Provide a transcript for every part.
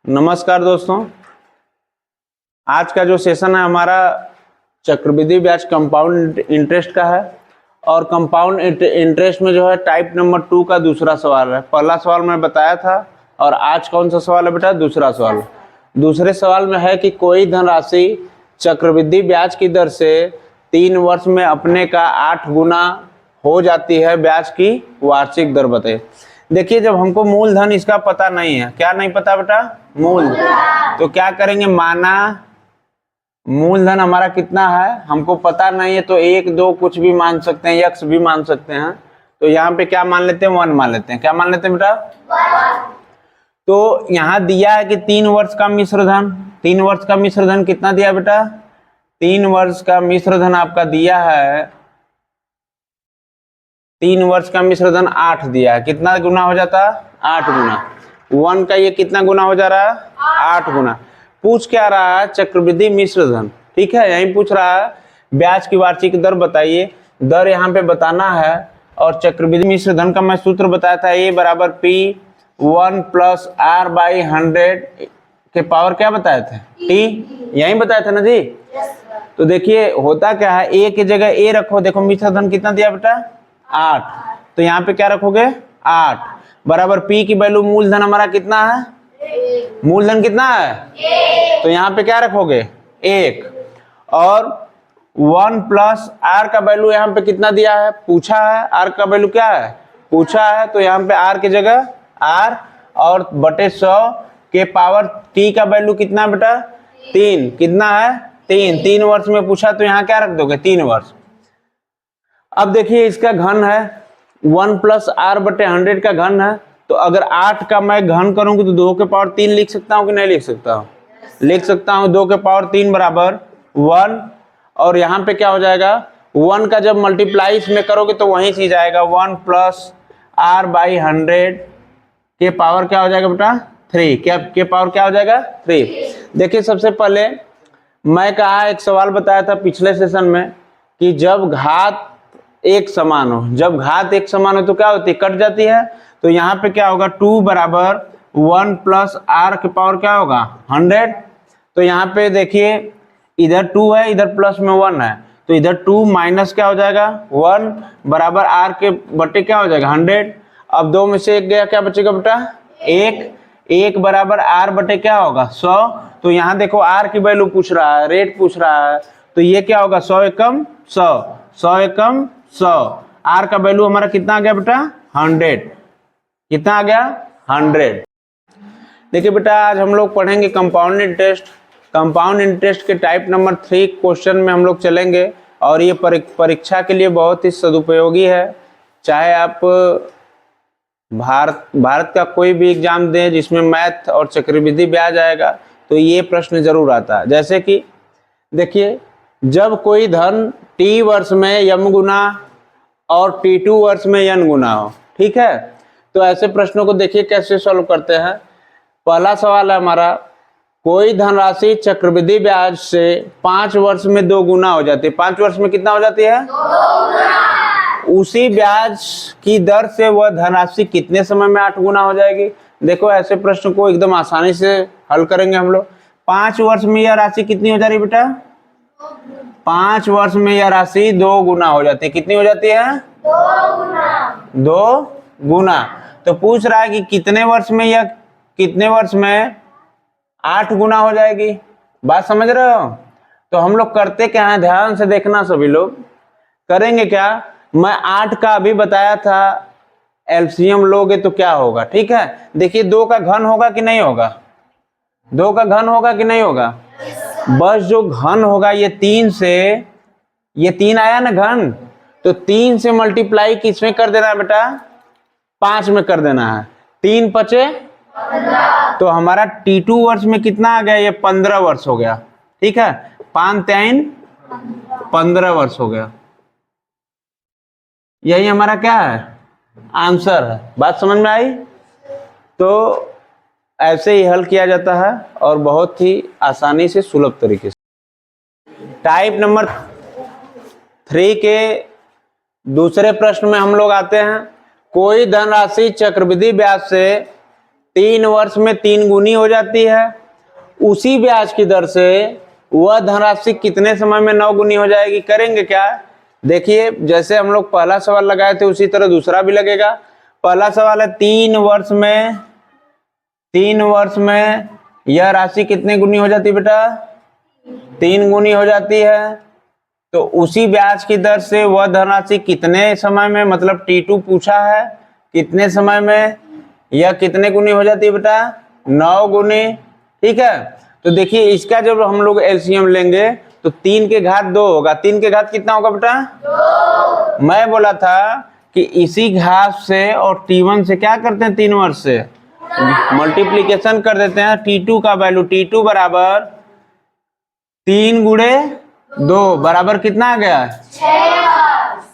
नमस्कार दोस्तों, आज का जो सेशन है हमारा चक्रवृद्धि ब्याज कंपाउंड इंटरेस्ट का है और कंपाउंड इंटरेस्ट में जो है टाइप नंबर 2 का दूसरा सवाल है। पहला सवाल मैं बताया था और आज कौन सा सवाल है बेटा? दूसरा सवाल। दूसरे सवाल में है कि कोई धनराशि चक्रवृद्धि ब्याज की दर से 3 वर्ष में अपने का 8 गुना हो जाती है, ब्याज की वार्षिक दर बताइए। देखिए, जब हमको मूलधन इसका पता नहीं है, क्या नहीं पता बेटा? मूलधन। तो क्या करेंगे, माना मूलधन हमारा कितना है हमको पता नहीं है, तो 1 2 कुछ भी मान सकते हैं, x भी मान सकते हैं। तो यहाँ पे क्या मान लेते हैं? 1 मान लेते हैं। क्या मान लेते हैं बेटा? 1। तो यहाँ दिया है कि 3 वर्ष का मिश्रधन। 3 वर्ष का मिश्रधन कितना दिया बेटा? 3 वर्ष का मिश्रधन आपका दिया है, 3 वर्ष का मिश्रधन 8 दिया है। कितना गुना हो जाता? 8 गुना। 1 का ये कितना गुना हो जा रहा है? 8 गुना। पूछ क्या रहा है? चक्रवृद्धि मिश्रधन। ठीक है, यही पूछ रहा है ब्याज की वार्षिक दर बताइए। दर यहाँ पे बताना है और चक्रवृद्धि मिश्रधन का मैं सूत्र बताया था, A बराबर P 1 + R/100 के पावर क्या बताए थे? T। यही बताया था ना जी। तो देखिए होता क्या है, A की जगह A रखो। देखो मिश्रधन कितना दिया बेटा? 8। तो यहाँ पे क्या रखोगे? 8 बराबर P की वैल्यू, मूलधन हमारा कितना है? मूलधन कितना है? 1। तो यहाँ पे क्या रखोगे? 1। और 1 + R का वैल्यू यहाँ पे कितना दिया है? पूछा है। R का वैल्यू क्या है? पूछा है। तो यहाँ पे R की जगह R और बटे 100 के पावर T का वैल्यू कितना बेटा? 3। कितना है? 3 वर्ष में पूछा, तो यहाँ क्या रख दोगे? 3 वर्ष। अब देखिए इसका घन है 1 + R/100 का घन है। तो अगर 8 का मैं घन करूंगी तो 2 के पावर 3 लिख सकता हूं कि नहीं लिख सकता हूं? लिख सकता हूं। 2 के पावर 3 बराबर 1। और यहाँ पे क्या हो जाएगा? 1 का जब मल्टीप्लाई इसमें करोगे तो वही चीज आएगा, 1 + R/100 के पावर क्या हो जाएगा बेटा? 3। क्या के पावर क्या हो जाएगा? 3। देखिए सबसे पहले मैं कहा, एक सवाल बताया था पिछले सेशन में कि जब घात एक समान हो, जब घात एक समान हो तो क्या होती है? कट जाती है। तो यहाँ पे क्या होगा? 2 बराबर 1 + R के पावर क्या होगा? 100। तो यहाँ पे देखिए इधर 2 है, इधर प्लस में 1 है, तो इधर 2 माइनस क्या हो जाएगा? 1 बराबर R के बटे क्या हो जाएगा? 100। अब 2 में से 1 गया, क्या बचेगा बेटा? 1 बराबर R बटे क्या होगा? 100। तो यहाँ देखो R की वैल्यू पूछ रहा है, रेट पूछ रहा है, तो ये क्या होगा? 100 एकम 100, 100 एकम 100। R का वैल्यू हमारा कितना आ गया बेटा? 100। कितना आ गया? 100। देखिए बेटा, आज हम लोग पढ़ेंगे कंपाउंड इंटरेस्ट। कंपाउंड इंटरेस्ट के टाइप नंबर 3 क्वेश्चन में हम लोग चलेंगे और ये परीक्षा के लिए बहुत ही सदुपयोगी है। चाहे आप भारत का कोई भी एग्जाम दें जिसमें मैथ और चक्रवृद्धि ब्याज आएगा तो ये प्रश्न जरूर आता है। जैसे कि देखिए, जब कोई धन T वर्ष में m गुना और T2 वर्ष में n गुना हो, ठीक है, तो ऐसे प्रश्नों को देखिए कैसे सॉल्व करते हैं। पहला सवाल है हमारा, कोई धनराशि चक्रवृद्धि ब्याज से 5 वर्ष में 2 गुना हो जाती है। 5 वर्ष में कितना हो जाती है? 2 गुना। उसी ब्याज की दर से वह धनराशि कितने समय में 8 गुना हो जाएगी? देखो ऐसे प्रश्न को एकदम आसानी से हल करेंगे हम लोग। 5 वर्ष में यह राशि कितनी हो जा रही है बेटा? 5 वर्ष में यह राशि 2 गुना हो जाती है। कितनी हो जाती है? 2 गुना। 2 गुना। तो पूछ रहा है कि कितने वर्ष में यह, कितने वर्ष में 8 गुना हो जाएगी। बात समझ रहे हो? तो हम लोग करते क्या है, ध्यान से देखना सभी लोग। करेंगे क्या, मैं 8 का अभी बताया था, एलसीएम लोगे तो क्या होगा? ठीक है, देखिए 2 का घन होगा कि नहीं होगा? 2 का घन होगा कि नहीं होगा? बस जो घन होगा ये 3 से, ये 3 आया ना घन, तो 3 से मल्टीप्लाई किसमें कर देना है बेटा? 5 में कर देना है। 3 पचे 15। तो हमारा T2 वर्ष में कितना आ गया? ये 15 वर्ष हो गया। ठीक है, 5 3 15 वर्ष हो गया। यही हमारा क्या है? आंसर है। बात समझ में आई? तो ऐसे ही हल किया जाता है और बहुत ही आसानी से, सुलभ तरीके से। टाइप नंबर 3 के दूसरे प्रश्न में हम लोग आते हैं, कोई धनराशि चक्रवृद्धि ब्याज से 3 वर्ष में 3 गुनी हो जाती है। उसी ब्याज की दर से वह धनराशि कितने समय में 9 गुनी हो जाएगी? करेंगे क्या? देखिए, जैसे हम लोग पहला सवाल लगाए थे उसी तरह दूसरा भी लगेगा। पहला सवाल है 3 वर्ष में यह राशि कितने गुनी हो जाती है बेटा? 3 गुनी हो जाती है। तो उसी ब्याज की दर से वह धनराशि कितने समय में, मतलब T2 पूछा है, कितने समय में यह कितने गुनी हो जाती है बेटा? 9 गुनी। ठीक है, तो देखिए इसका जब हम लोग एलसीएम लेंगे तो 3 के घात 2 होगा। 3 के घात कितना होगा बेटा? 2। मैं बोला था कि इसी घात से और T1 से क्या करते हैं? 3 वर्ष से मल्टीप्लीकेशन कर देते हैं। T2 का वैल्यू, T2 बराबर 3 गुणे 2 बराबर कितना आ गया? 6।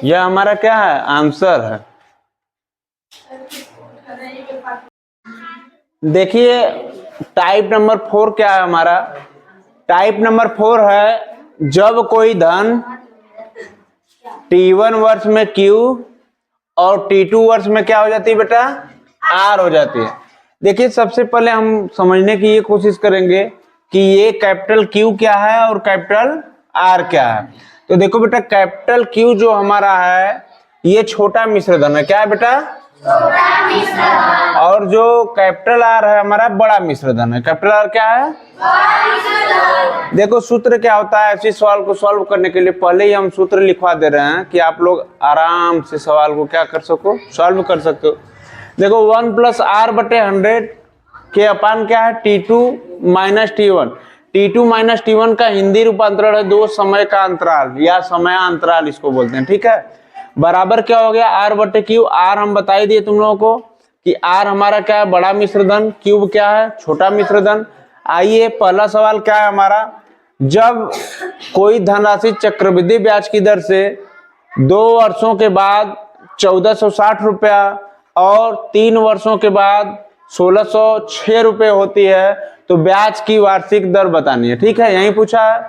यह हमारा क्या है? आंसर है। देखिए टाइप नंबर 4 क्या है हमारा? टाइप नंबर 4 है जब कोई धन T1 वर्ष में Q और T2 वर्ष में क्या हो जाती है बेटा? R हो जाती है। देखिए सबसे पहले हम समझने की ये कोशिश करेंगे कि ये कैपिटल Q क्या है और कैपिटल R क्या है। तो देखो बेटा, कैपिटल Q जो हमारा है ये छोटा मिश्र धन है। क्या है बेटा? छोटा मिश्र धन। और जो कैपिटल R है हमारा बड़ा मिश्र धन है। कैपिटल R क्या है? बड़ा मिश्र धन। देखो सूत्र क्या होता है, ऐसे सवाल को सॉल्व करने के लिए पहले ही हम सूत्र लिखवा दे रहे हैं कि आप लोग आराम से सवाल को क्या कर सको, सॉल्व कर सकते हो। देखो 1 + R/100 के अपान क्या है? T2 - T1। T2 - T1 का हिंदी रूपांतरण है 2 समय का अंतराल या समयांतराल इसको बोलते हैं। ठीक है, बराबर क्या हो गया? R/Q। R हम बता ही दिए तुम लोगों को कि R हमारा क्या है? बड़ा मिश्रधन। क्यूब क्या है? छोटा मिश्रधन। आइए पहला सवाल क्या है हमारा? जब कोई धनराशि चक्रवृद्धि ब्याज की दर से 2 वर्षों के बाद 1460 रुपया और 3 वर्षों के बाद 1606 रुपये होती है तो ब्याज की वार्षिक दर बतानी है। ठीक है, यही पूछा है।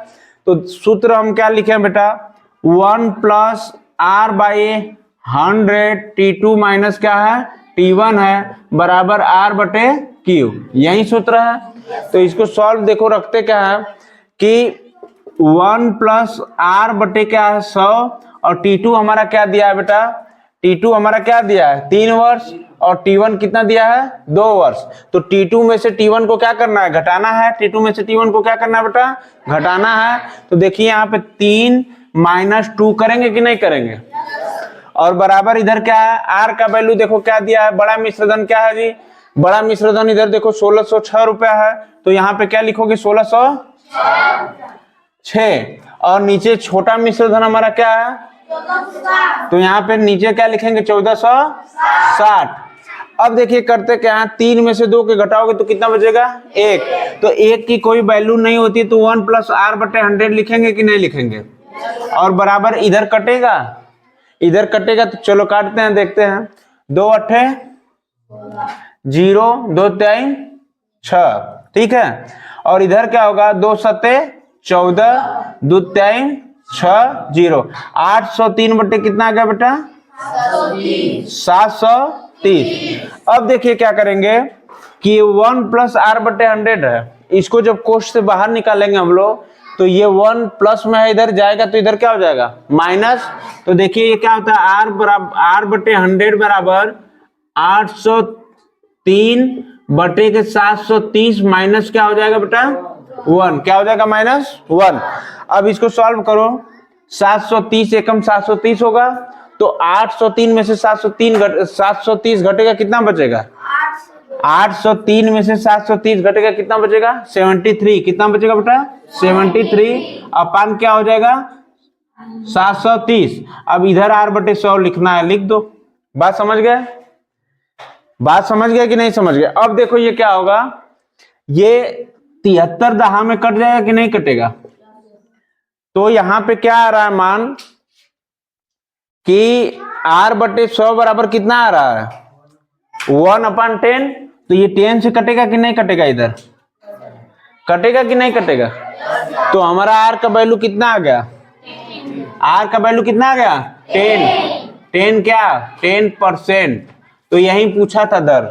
तो सूत्र हम क्या लिखे हैं बेटा? 1 + R/100 T2 माइनस क्या है? T1 है बराबर R/Q। यही सूत्र है। तो इसको सॉल्व देखो रखते क्या है कि 1 + R/ क्या है? 100 और T2 हमारा क्या दिया है बेटा? T2 हमारा क्या दिया है? 3 वर्ष और T1 कितना दिया है? 2 वर्ष। तो T2 में से T1 को क्या करना है? घटाना है। T2 में से T1 को क्या करना है बेटा? घटाना है। तो देखिए यहाँ पे 3 - 2 करेंगे कि नहीं करेंगे? और बराबर इधर क्या है? R का वैल्यू देखो क्या दिया है? बड़ा मिश्रधन क्या है जी? बड़ा मिश्रधन इधर देखो 1606 रुपया है। तो यहाँ पे क्या लिखोगे? 1606। और नीचे छोटा मिश्रधन हमारा क्या है? तो यहाँ पे नीचे क्या लिखेंगे? 1460। अब देखिए करते क्या है? 3 में से 2 के घटाओगे तो कितना बचेगा? 1। तो 1 की कोई वैल्यू नहीं होती तो 1 + R/100 लिखेंगे कि नहीं लिखेंगे? और बराबर इधर कटेगा, इधर कटेगा तो चलो काटते हैं, देखते हैं। 2 × 8 0, 2 × 3 6। ठीक है, और इधर क्या होगा? 2 × 7 14, 2 × 3 6 0। 803 कितना आ गया बेटा? 730। अब देखिए क्या करेंगे कि 1 + R/100 है, इसको जब कोष्ठ से बाहर निकालेंगे हम लोग तो ये 1 प्लस में है, इधर जाएगा तो इधर क्या हो जाएगा? माइनस। तो देखिए ये क्या होता है? R/100 बराबर 803/730 माइनस क्या हो जाएगा बेटा? 1। क्या हो जाएगा? -1। अब इसको सॉल्व करो। 730 एकम 730 होगा तो 803 में से 730 घटेगा, कितना बचेगा? 803 में से 730 घटेगा, कितना बचेगा? 73। कितना बचेगा बेटा? 73 अपान क्या हो जाएगा? 730। अब इधर R/100 लिखना है, लिख दो। बात समझ गए? बात समझ गए कि नहीं समझ गए? अब देखो ये क्या होगा? ये 73 दहा में कट जाएगा कि नहीं कटेगा? तो यहां पे क्या आ रहा है मान कि R/100 बराबर कितना आ रहा है? 1/10। तो ये 10 से कटेगा कि नहीं कटेगा? इधर कटेगा कि नहीं कटेगा? तो हमारा R का वैल्यू कितना आ गया? R का वैल्यू कितना आ गया? 10। 10 क्या? 10%। तो यही पूछा था दर,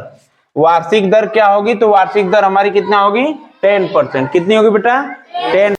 वार्षिक दर क्या होगी, तो वार्षिक दर हमारी कितना होगी 10%। कितनी होगी बेटा 10।